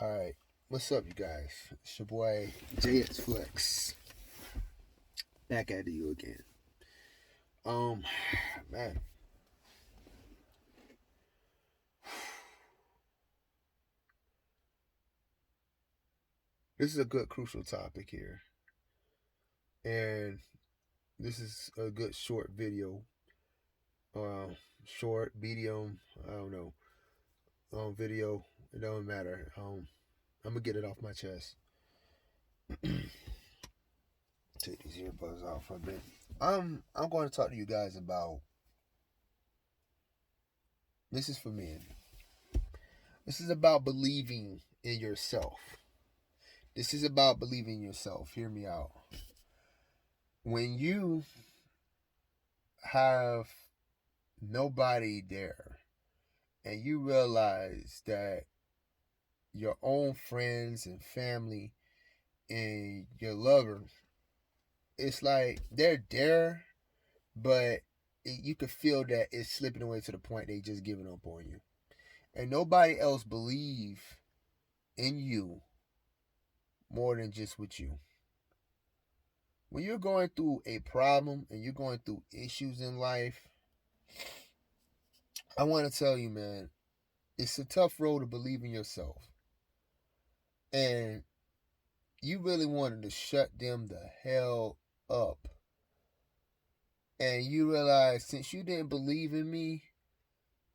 Alright, what's up, you guys? It's your boy JX Flex. Back at you again. Um, man, this is a good, crucial topic here. And this is a good short video. Short, medium, I don't know. Video, it don't matter. I'm gonna get it off my chest. Take these earbuds off for a bit. I'm going to talk to you guys about this is for men. This is about believing in yourself. This is about believing in yourself. Hear me out. When you have nobody there and you realize that your own friends and family and your lover, it's like they're there, but you can feel that it's slipping away to the point they just giving up on you. And nobody else believe in you more than just with you. When you're going through a problem and you're going through issues in life, I want to tell you, man, it's a tough road to believe in yourself. And you really wanted to shut them the hell up. And you realize since you didn't believe in me,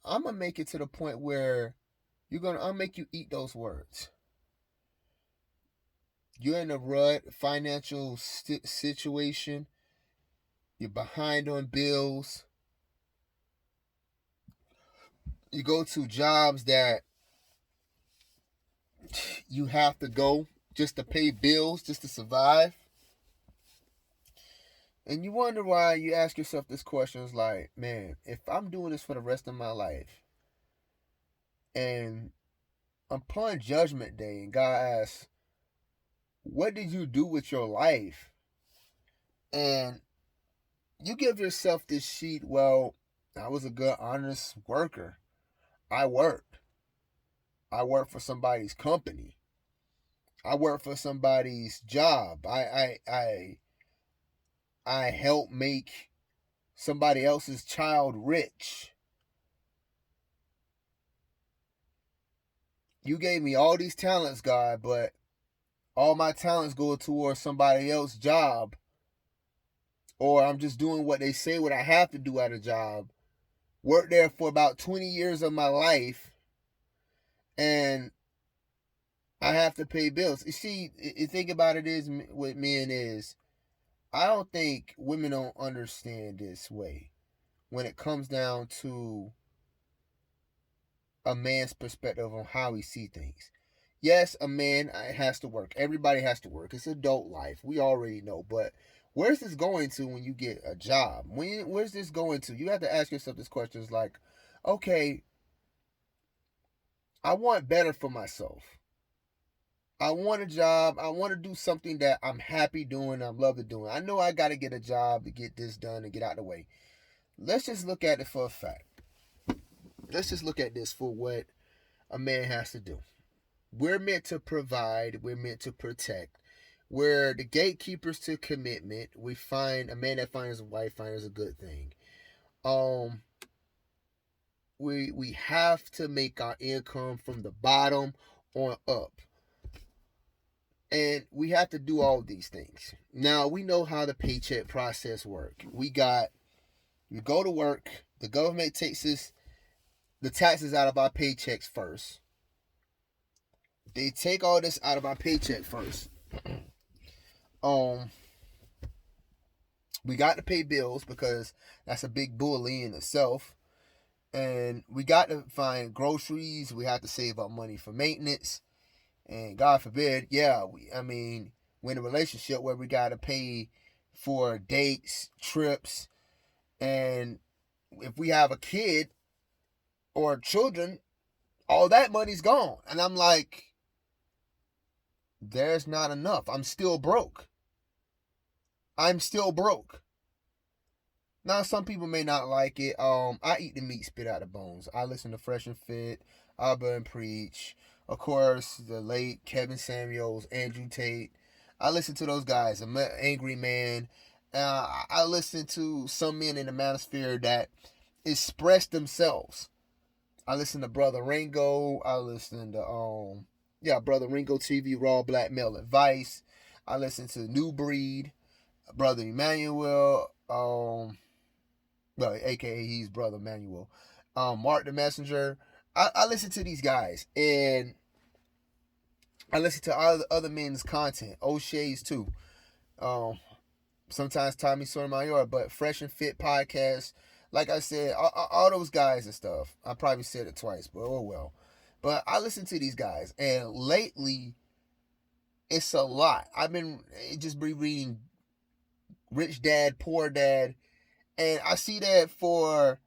I'm going to make it to the point where I'll make you eat those words. You're in a rut, financial situation. You're behind on bills. You go to jobs that you have to go just to pay bills, just to survive. And you wonder why you ask yourself this question is like, man, if I'm doing this for the rest of my life and upon judgment day and God asks, what did you do with your life? And you give yourself this sheet, well, I was a good, honest worker. I worked. I worked for somebody's company. I worked for somebody's job. I helped make somebody else's child rich. You gave me all these talents, God, but all my talents go towards somebody else's job, or I'm just doing what they say what I have to do at a job. Worked there for about 20 years of my life, and I have to pay bills. You see, the thing about it is with men is I don't think women don't understand this way when it comes down to a man's perspective on how he see things. Yes, a man has to work. Everybody has to work. It's adult life. We already know. But where's this going to when you get a job? Where's this going to? You have to ask yourself this question. It's like, okay, I want better for myself. I want a job. I want to do something that I'm happy doing. I'm loving doing. I know I got to get a job to get this done and get out of the way. Let's just look at it for a fact. Let's just look at this for what a man has to do. We're meant to provide. We're meant to protect. We're the gatekeepers to commitment. We find a man that finds a wife finds a good thing. Um, we have to make our income from the bottom on up. And we have to do all these things. Now we know how the paycheck process work. We go to work, the government takes the taxes out of our paychecks first. They take all this out of our paycheck first. Um we got to pay bills because that's a big bully in itself. And we got to find groceries. We have to save up money for maintenance. And God forbid, we're in a relationship where we got to pay for dates, trips, and if we have a kid or children, all that money's gone. And I'm like, there's not enough. I'm still broke. I'm still broke. Now, some people may not like it. I eat the meat, spit out the bones. I listen to Fresh and Fit, Abba and Preach. Of course, the late Kevin Samuels, Andrew Tate. I listen to those guys. Angry Man. I listen to some men in the manosphere that express themselves. I listen to Brother Ringo. I listen to Brother Ringo TV, Raw Black Male Advice. I listen to New Breed, Brother Emmanuel, aka he's Brother Emmanuel, Mark the Messenger. I listen to these guys, and I listen to other men's content, O'Shea's too. Sometimes Tommy Sotomayor, but Fresh and Fit podcast. Like I said, all those guys and stuff. I probably said it twice, but oh well. But I listen to these guys, and lately, it's a lot. I've been just reading Rich Dad, Poor Dad, and I see that for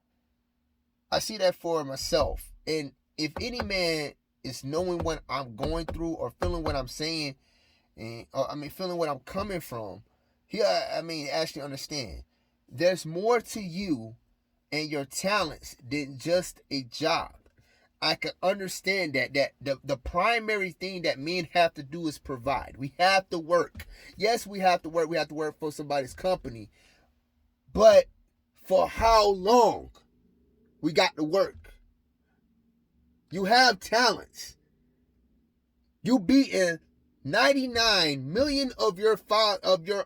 myself. And if any man is knowing what I'm going through or feeling what I'm saying, and feeling what I'm coming from, actually understand. There's more to you and your talents than just a job. I can understand that the primary thing that men have to do is provide. We have to work. Yes, we have to work. We have to work for somebody's company. But for how long? We got to work. You have talents. You beaten 99 million of your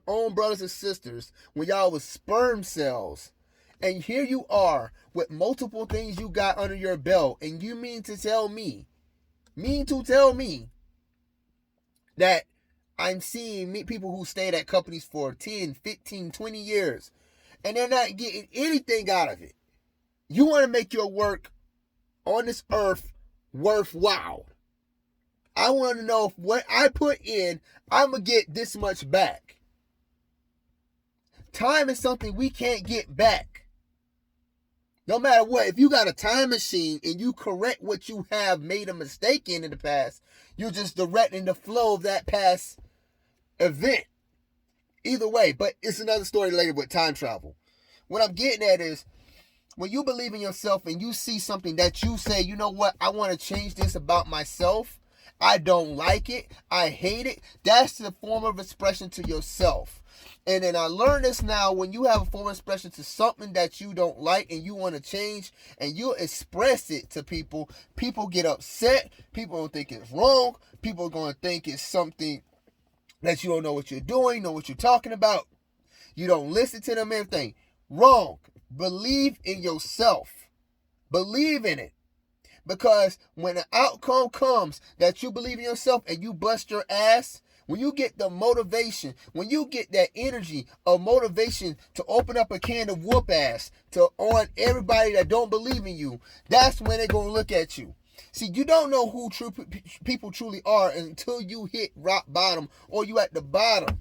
own brothers and sisters when y'all was sperm cells. And here you are with multiple things you got under your belt, and you mean to tell me that I'm seeing people who stayed at companies for 10, 15, 20 years, and they're not getting anything out of it. You want to make your work on this earth worthwhile. I want to know if what I put in, I'm going to get this much back. Time is something we can't get back. No matter what, if you got a time machine and you correct what you have made a mistake in the past, you're just directing the flow of that past event. Either way, but it's another story later with time travel. What I'm getting at is, when you believe in yourself and you see something that you say, you know what, I want to change this about myself. I don't like it. I hate it. That's the form of expression to yourself. And then I learned this now, when you have a form of expression to something that you don't like and you want to change and you express it to people, people get upset. People don't think it's wrong. People are going to think it's something that you don't know what you're doing, know what you're talking about. You don't listen to them, everything. Wrong. Believe in yourself. Believe in it. Because when the outcome comes that you believe in yourself and you bust your ass, when you get the motivation, when you get that energy of motivation to open up a can of whoop ass on everybody that don't believe in you, that's when they're going to look at you. See, you don't know who people truly are until you hit rock bottom or you at the bottom.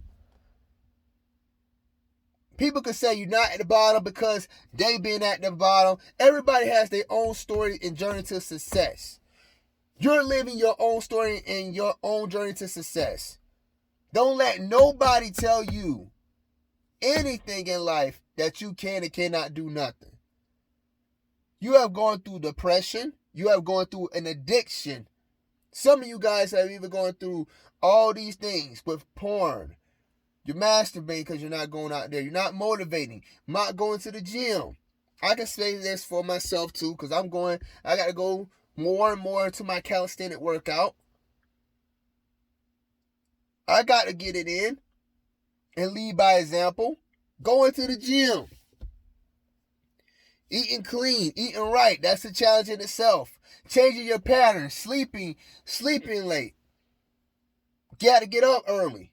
People can say you're not at the bottom because they been at the bottom. Everybody has their own story and journey to success. You're living your own story and your own journey to success. Don't let nobody tell you anything in life that you can and cannot do nothing. You have gone through depression. You have gone through an addiction. Some of you guys have even gone through all these things with porn. You're masturbating because you're not going out there. You're not motivating. Not going to the gym. I can say this for myself too, because I got to go more and more to my calisthenic workout. I got to get it in and lead by example. Going to the gym. Eating clean, eating right. That's a challenge in itself. Changing your pattern, sleeping late. Got to get up early.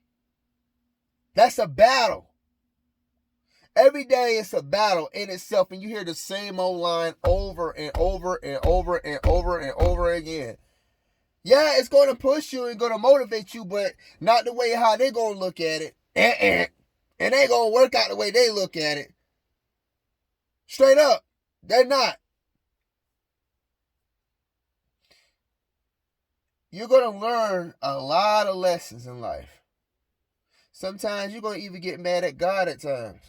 That's a battle. Every day it's a battle in itself, and you hear the same old line over and over and over and over and over again. Yeah, it's going to push you and going to motivate you, but not the way how they're going to look at it. And they going to work out the way they look at it. Straight up, they're not. You're going to learn a lot of lessons in life. Sometimes you're going to even get mad at God at times.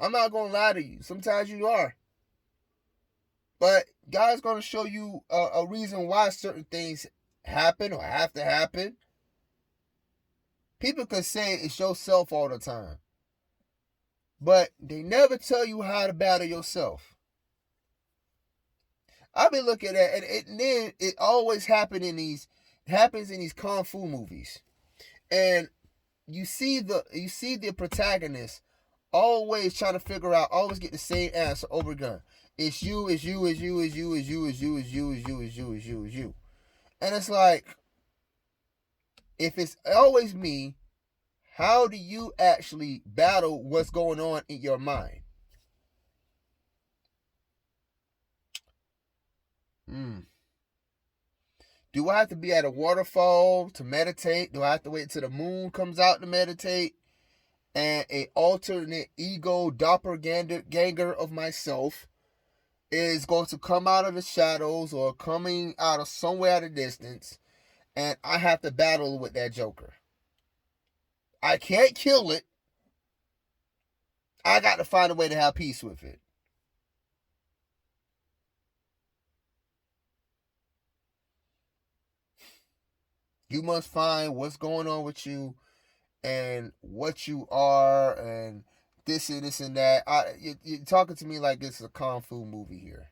I'm not going to lie to you. Sometimes you are. But God's going to show you a reason why certain things happen or have to happen. People can say it's yourself all the time, but they never tell you how to battle yourself. I've been looking at it, and then it always happens in these kung fu movies, and you see the protagonist always trying to figure out, always get the same answer over again. It's you, it's you, it's you, it's you, it's you, it's you, it's you, it's you, it's you, it's you, it's you. And it's like, if it's always me, how do you actually battle what's going on in your mind? Do I have to be at a waterfall to meditate? Do I have to wait till the moon comes out to meditate? And a alternate ego doppelganger of myself is going to come out of the shadows or coming out of somewhere at a distance, and I have to battle with that joker. I can't kill it. I got to find a way to have peace with it. You must find what's going on with you and what you are and this and that. You're talking to me like it's a kung fu movie here.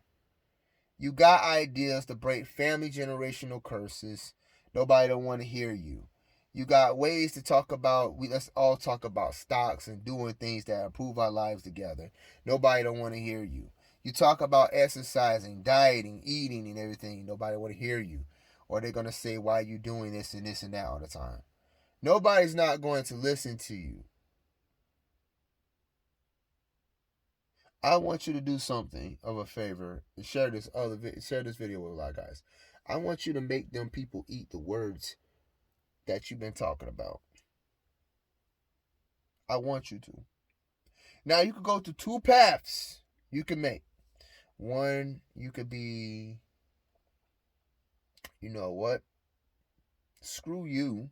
You got ideas to break family generational curses. Nobody don't want to hear you. You got ways to talk about, let's all talk about stocks and doing things that improve our lives together. Nobody don't want to hear you. You talk about exercising, dieting, eating, and everything. Nobody want to hear you. Or they're going to say, why are you doing this and this and that all the time? Nobody's not going to listen to you. I want you to do something of a favor and share this video with a lot of guys. I want you to make them people eat the words that you've been talking about. I want you to. Now you could go to two paths you can make. One, you could be, you know what? Screw you.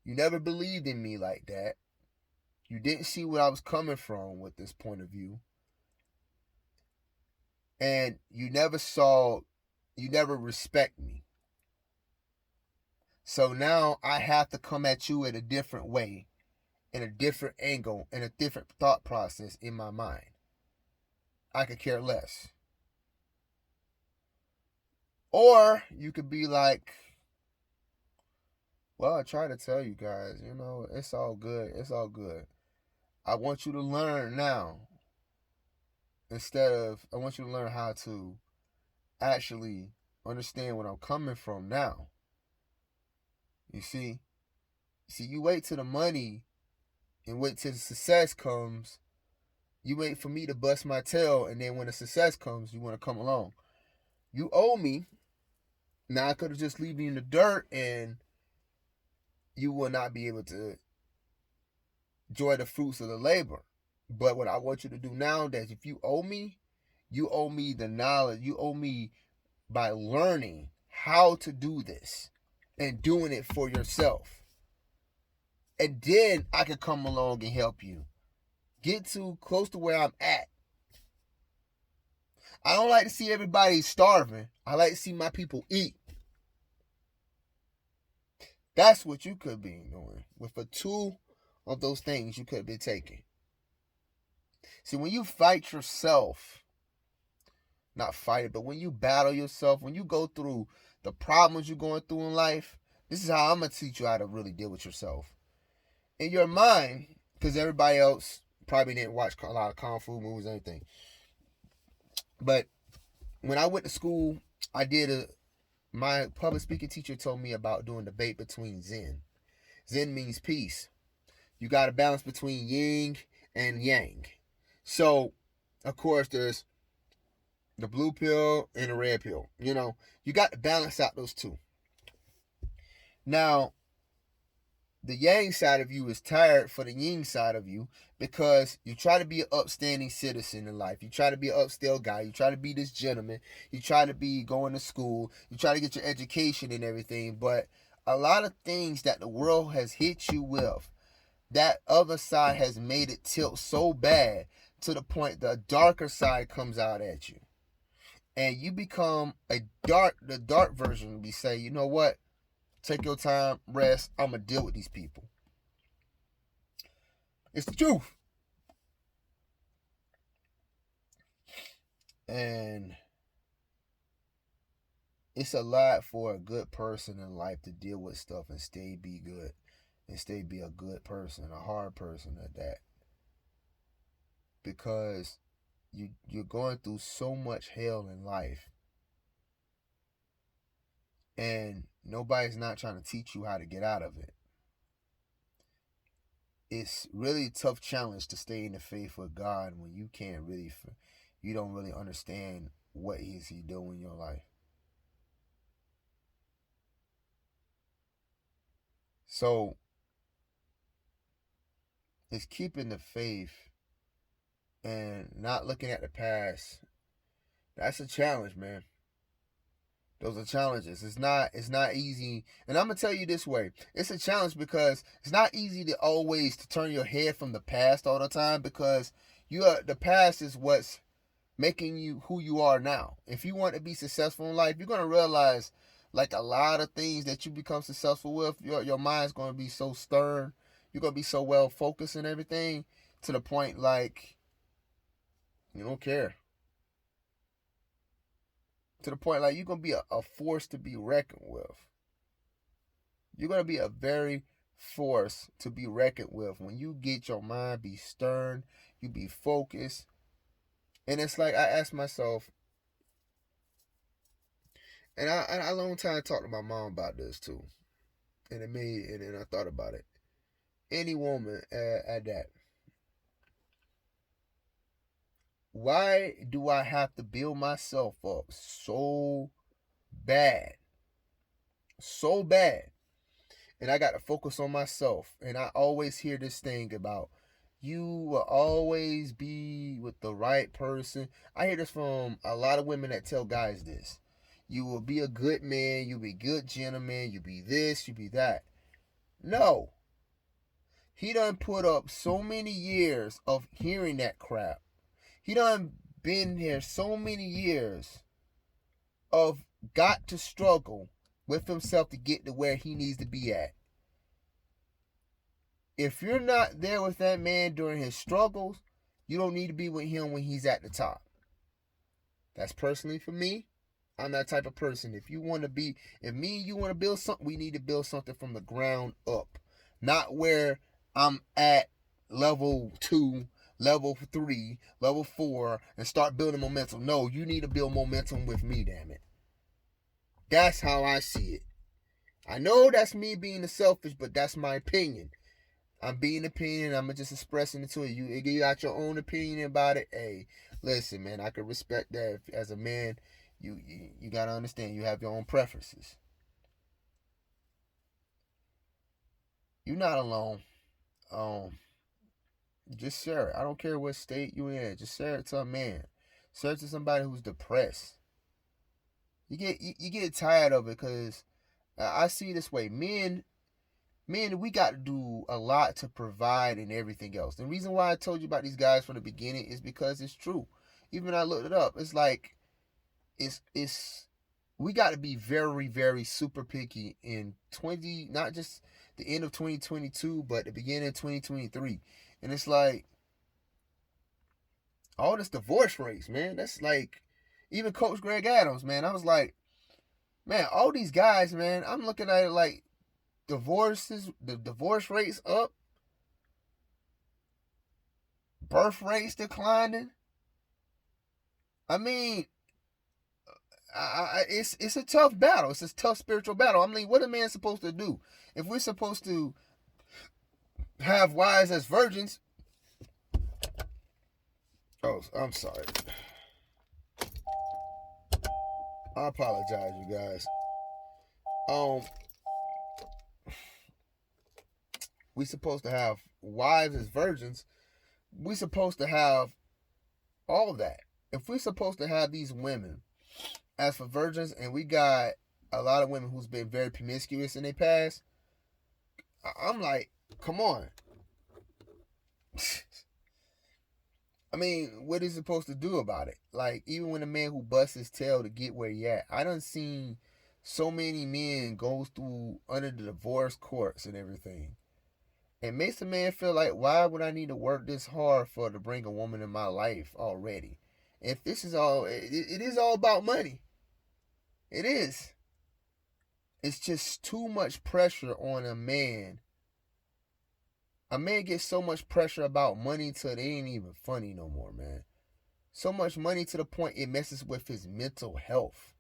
You never believed in me like that. You didn't see where I was coming from with this point of view. And you never respect me. So now I have to come at you in a different way, in a different angle, in a different thought process in my mind. I could care less. Or you could be like, well, I try to tell you guys, it's all good. It's all good. I want you to learn now. I want you to learn how to actually understand where I'm coming from now. You see, you wait till the money and wait till the success comes. You wait for me to bust my tail, and then when the success comes, you want to come along. You owe me. Now I could have just leave you in the dirt, and you will not be able to enjoy the fruits of the labor. But what I want you to do now, that if you owe me the knowledge. You owe me by learning how to do this and doing it for yourself. And then I can come along and help you. Get too close to where I'm at. I don't like to see everybody starving. I like to see my people eat. That's what you could be doing. With a two of those things you could be taking. See, when you fight yourself, not fight it, but when you battle yourself, when you go through the problems you're going through in life, this is how I'm going to teach you how to really deal with yourself. In your mind, because everybody else probably didn't watch a lot of kung fu movies or anything. But when I went to school, my public speaking teacher told me about doing debate between Zen. Zen means peace. You got to balance between yin and yang. So, of course, there's the blue pill and the red pill. You got to balance out those two. Now, the yang side of you is tired for the yin side of you because you try to be an upstanding citizen in life. You try to be an upscale guy. You try to be this gentleman. You try to be going to school. You try to get your education and everything. But a lot of things that the world has hit you with, that other side has made it tilt so bad to the point the darker side comes out at you. and you become the dark version. We say, you know what? Take your time, rest. I'm gonna deal with these people. It's the truth. And it's a lot for a good person in life to deal with stuff and stay be good. And stay be a good person, a hard person at that. Because you're going through so much hell in life. And nobody's not trying to teach you how to get out of it. It's really a tough challenge to stay in the faith with God when you don't really understand what is He doing in your life. So it's keeping the faith and not looking at the past. That's a challenge, man. Those are challenges. It's not easy. And I'm gonna tell you this way. It's a challenge because it's not easy to always to turn your head from the past all the time, because the past is what's making you who you are now. If you want to be successful in life, you're gonna realize like a lot of things that you become successful with, your mind's gonna be so stern, you're gonna be so well focused and everything, to the point like you don't care. To the point like you're gonna be a force to be reckoned with. You're gonna be a very force to be reckoned with when you get your mind be stern, you be focused. And it's like I ask myself, and I a long time talked to my mom about this too, and then I thought about it. Any woman at that, why do I have to build myself up so bad, so bad? And I got to focus on myself. And I always hear this thing about you will always be with the right person. I hear this from a lot of women that tell guys this. You will be a good man, you'll be a good gentleman, you be this, you be that. No. He done put up so many years of hearing that crap. He done been here so many years of got to struggle with himself to get to where he needs to be at. If you're not there with that man during his struggles, you don't need to be with him when he's at the top. That's personally for me. I'm that type of person. If me and you want to build something, we need to build something from the ground up. Not where I'm at level 2, level 3, level 4, and start building momentum. No, you need to build momentum with me, damn it. That's how I see it. I know that's me being selfish, but that's my opinion. I'm being opinion. I'm just expressing it to you. You got your own opinion about it. Hey, listen, man. I can respect that. As a man, you gotta understand. You have your own preferences. You're not alone. Um, just share it. I don't care what state you in. Just share it to a man. Share it to somebody who's depressed. You get tired of it because I see it this way. Men, we got to do a lot to provide and everything else. The reason why I told you about these guys from the beginning is because it's true. Even when I looked it up, it's like it's we got to be very very super picky in 20, not just the end of 2022, but the beginning of 2023. And it's like all this divorce rates, man. That's like even Coach Greg Adams, man. I was like, man, all these guys, man. I'm looking at it like the divorce rates up, birth rates declining. I mean, it's a tough battle. It's a tough spiritual battle. I mean, what a man supposed to do? If we're supposed to have wives as virgins, oh, I'm sorry. I apologize, you guys. Um, we supposed to have wives as virgins. We supposed to have all that. If we're supposed to have these women as for virgins, and we got a lot of women who's been very promiscuous in their past, I'm like, come on. I mean, what is he supposed to do about it? Like, even when a man who busts his tail to get where he at, I done seen so many men go through under the divorce courts and everything. It makes a man feel like, why would I need to work this hard for to bring a woman in my life already? If this is all, it is all about money. It is. It's just too much pressure on a man. A man gets so much pressure about money till it ain't even funny no more, man. So much money to the point it messes with his mental health.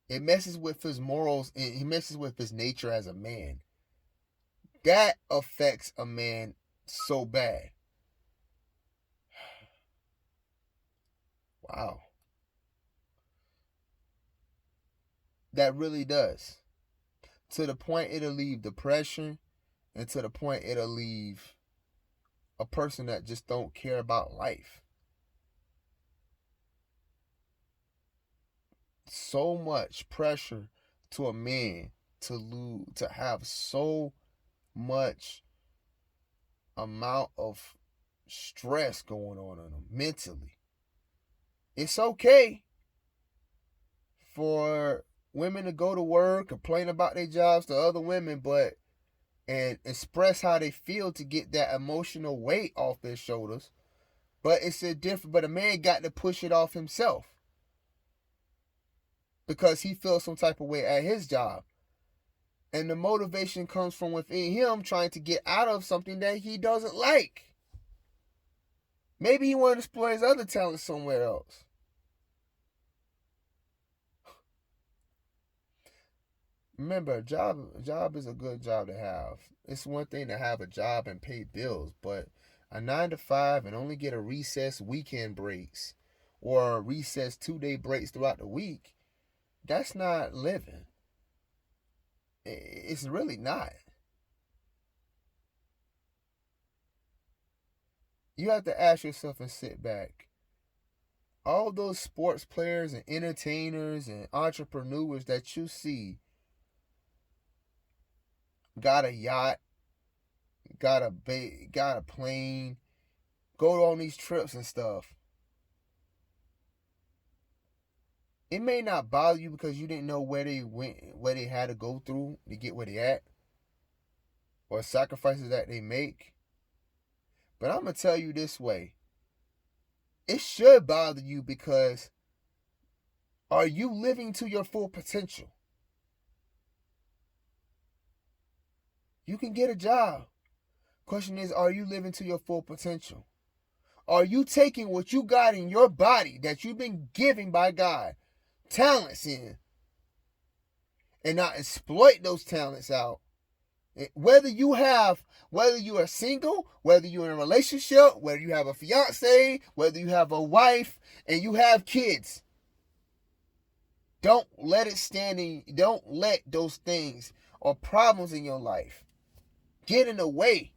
It messes with his morals and it messes with his nature as a man. That affects a man so bad. Wow. That really does. To the point it'll leave depression, and to the point it'll leave a person that just don't care about life. So much pressure to a man to have so much amount of stress going on them mentally. It's okay for women to go to work, complain about their jobs to other women, but and express how they feel to get that emotional weight off their shoulders. But it's a different. But a man got to push it off himself because he feels some type of way at his job, and the motivation comes from within him, trying to get out of something that he doesn't like. Maybe he wants to explore his other talents somewhere else. Remember, a job is a good job to have. It's one thing to have a job and pay bills, but a 9 to 5 and only get a recess weekend breaks or a recess 2 day breaks throughout the week, that's not living. It's really not. You have to ask yourself and sit back. All those sports players and entertainers and entrepreneurs that you see got a yacht, got a plane, go on these trips and stuff. It may not bother you because you didn't know where they went, where they had to go through to get where they at, or sacrifices that they make. But I'm gonna tell you this way: it should bother you because are you living to your full potential? You can get a job. Question is, are you living to your full potential? Are you taking what you got in your body that you've been given by God, talents in, and not exploit those talents out? Whether you are single, whether you're in a relationship, whether you have a fiance, whether you have a wife, and you have kids, don't let it stand in. Don't let those things or problems in your life get in the way.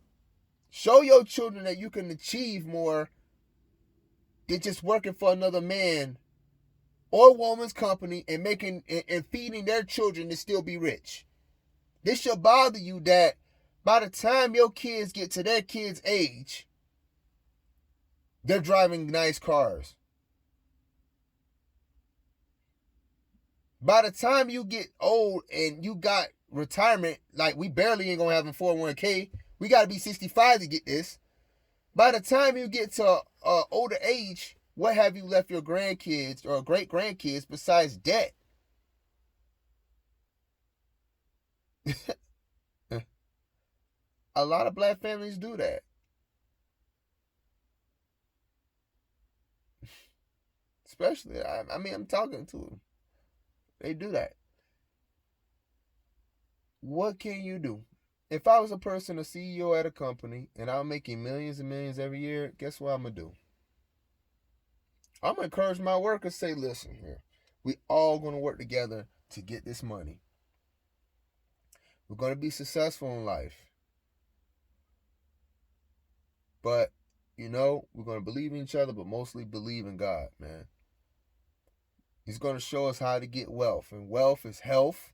Show your children that you can achieve more than just working for another man or woman's company and making and feeding their children to still be rich. This should bother you that by the time your kids get to their kids' age, they're driving nice cars. By the time you get old and you got retirement, like we barely ain't gonna have a 401k. We gotta be 65 to get this. By the time you get to older age, what have you left your grandkids or great grandkids besides debt? A lot of black families do that. Especially, I mean, I'm talking to them. They do that. What can you do? If I was a person, a CEO at a company, and I'm making millions and millions every year, guess what I'm going to do? I'm going to encourage my workers, say, listen here, we all going to work together to get this money. We're going to be successful in life. But, we're going to believe in each other, but mostly believe in God, man. He's going to show us how to get wealth. And wealth is health.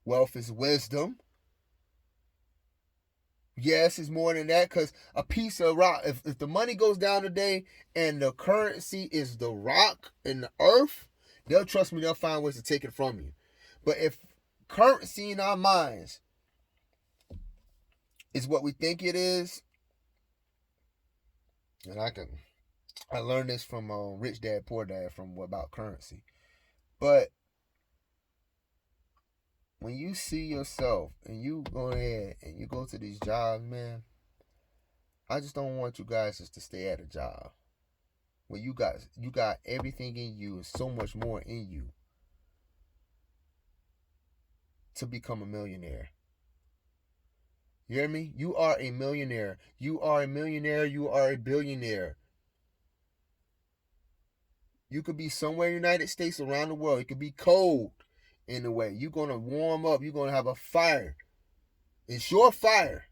Wealth is wisdom. Yes, it's more than that because a piece of rock, if the money goes down today and the currency is the rock and the earth, they'll trust me, they'll find ways to take it from you. But if currency in our minds is what we think it is, and I learned this from Rich Dad Poor Dad from about currency. But when you see yourself and you go ahead and you go to these jobs, man, I just don't want you guys just to stay at a job. Well, you got everything in you and so much more in you to become a millionaire. You hear me? You are a millionaire. You are a millionaire. You are a billionaire. You could be somewhere in the United States, around the world. It could be cold in a way. You're gonna warm up. You're gonna have a fire. It's your fire.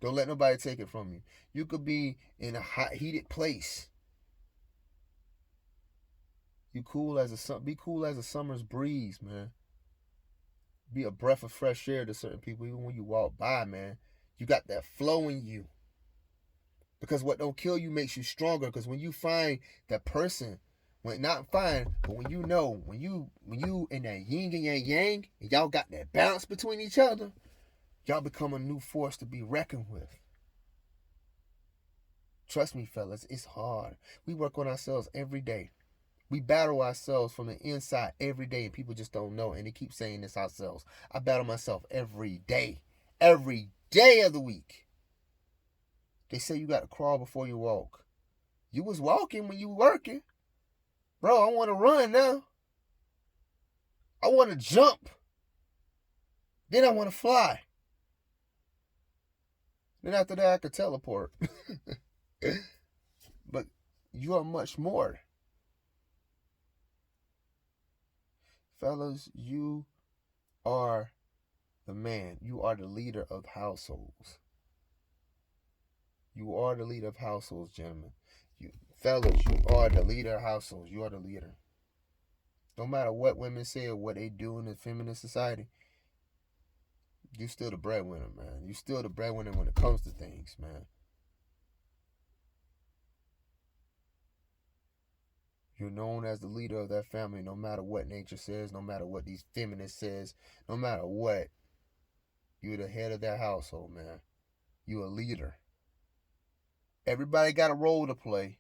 Don't let nobody take it from you. You could be in a hot, heated place. Be cool as a summer's breeze, man. Be a breath of fresh air to certain people, even when you walk by, man. You got that flow in you. Because what don't kill you makes you stronger. Because when you find that person, when not find, but when you know, when you in that yin and yang yang, and y'all got that balance between each other, y'all become a new force to be reckoned with. Trust me, fellas, it's hard. We work on ourselves every day. We battle ourselves from the inside every day, and people just don't know. And they keep saying this ourselves. I battle myself every day of the week. They say you got to crawl before you walk. You was walking when you were working. Bro, I want to run now. I want to jump. Then I want to fly. Then after that, I could teleport. But you are much more. Fellas, you are the man. You are the leader of households. You are the leader of households, gentlemen. Fellas, you are the leader of households. You are the leader. No matter what women say or what they do in the feminist society, you still the breadwinner, man. You still the breadwinner when it comes to things, man. You're known as the leader of that family, no matter what nature says, no matter what these feminists says, no matter what. You're the head of that household, man. You're a leader. Everybody got a role to play,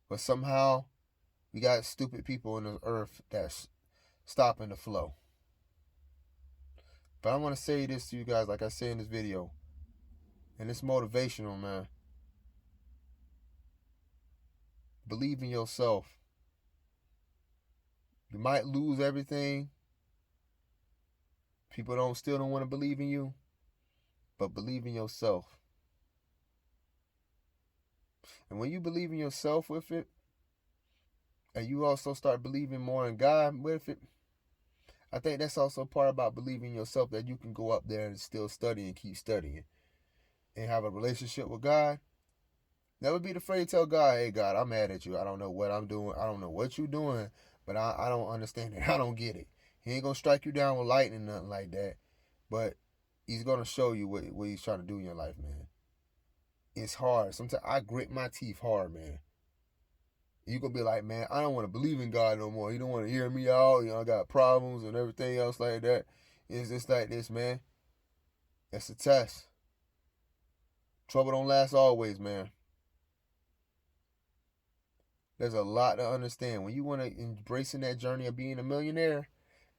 but somehow we got stupid people on the earth that's stopping the flow. But I want to say this to you guys, like I said in this video, and it's motivational, man. Believe in yourself. You might lose everything. People still don't want to believe in you, but believe in yourself. And when you believe in yourself with it, and you also start believing more in God with it, I think that's also part about believing in yourself, that you can go up there and still study and keep studying and have a relationship with God. Never be afraid to tell God, hey, God, I'm mad at you. I don't know what I'm doing. I don't know what you're doing, but I don't understand it. I don't get it. He ain't going to strike you down with lightning, nothing like that. But he's going to show you what he's trying to do in your life, man. It's hard. Sometimes I grit my teeth hard, man. You gonna be like, man, I don't want to believe in God no more. He don't want to hear me out. I got problems and everything else like that. It's just like this, man. It's a test. Trouble don't last always, man. There's a lot to understand. When you want to embrace in that journey of being a millionaire,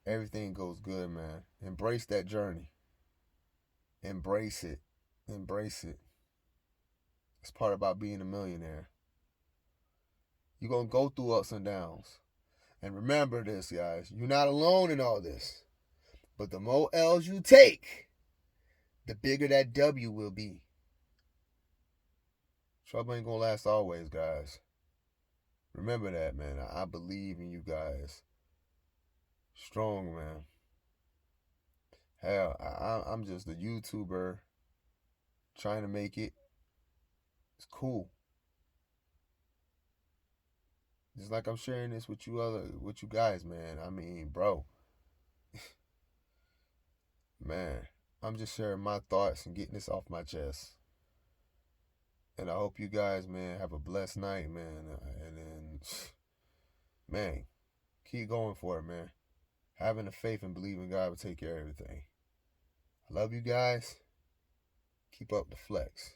everything goes good, man. Embrace that journey. Embrace it. Embrace it. It's part about being a millionaire. You're going to go through ups and downs. And remember this, guys. You're not alone in all this. But the more L's you take, the bigger that W will be. Trouble ain't going to last always, guys. Remember that, man. I believe in you guys. Strong, man. Hell, I'm just a YouTuber trying to make it. It's cool. Just like I'm sharing this with you guys, man. I mean, bro. Man, I'm just sharing my thoughts and getting this off my chest. And I hope you guys, man, have a blessed night, man. And then, man, keep going for it, man. Having the faith and believing God will take care of everything. I love you guys. Keep up the flex.